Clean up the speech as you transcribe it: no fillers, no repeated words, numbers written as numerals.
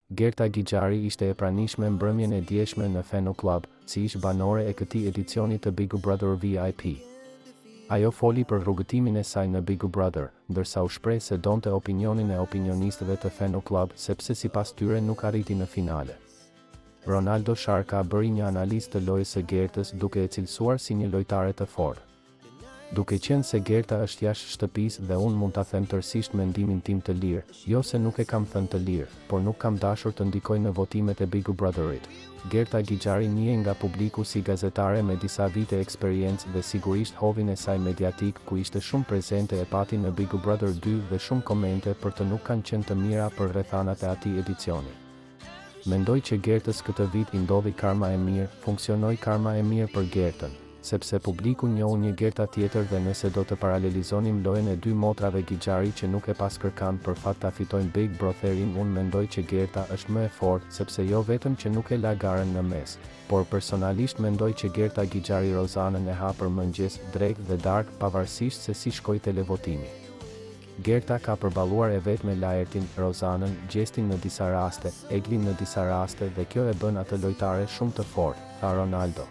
Gerta Gjigjiari ishte e pranishme mbrëmjen e djeshme në Feno Club, si ish banore e këtij edicioni të Big Brother VIP. Ajo foli për rrugëtimin e saj në Big Brother, ndërsa u shpreh se donte opinionin e opinionistëve të Feno Club sepse sipas tyre nuk arriti në finale. Ronaldo Sharka bëri një analizë të lojës së Gertës duke e cilësuar si një lojtare të fortë. Duke qenë se Gerta është jashtë shtëpisë dhe unë mund ta them tërësisht mendimin tim të lirë, jo se nuk e kam thënë të lirë, por nuk kam dashur të ndikoj në votimet e Big Brotherit. Gerta Gjigjiari njihet nga publiku si gazetare me disa vite eksperiencë dhe sigurisht hovin e saj mediatik ku ishte shumë prezente e pati në Big Brother 2 dhe shumë komente për të nuk kanë qenë të mira për rrethanat e atij edicioni. Mendoj që Gertës këtë vit I ndodhi karma e mirë, funksionoi karma e mirë për Gertën, sepse publiku njohu një Gerta tjetër dhe nëse do të paralelizonim lojën e dy motrave Gjigjiari që nuk e pas kërkan për fat ta fitojnë Big Brotherin, unë mendoj që Gerta është më e fortë sepse jo vetëm që nuk e la garën në mes, por personalisht mendoj që Gerta Gjigjiari Rozanën e ha për mëngjes, drejt dhe darkë pavarësisht se si shkoi televotimi. Gerta ka përballuar e vet me Laertin, Rozanën, Gjestin në disa raste, Eglin në disa raste dhe kjo e bën atë lojtare shumë të fortë, tha Ronaldo.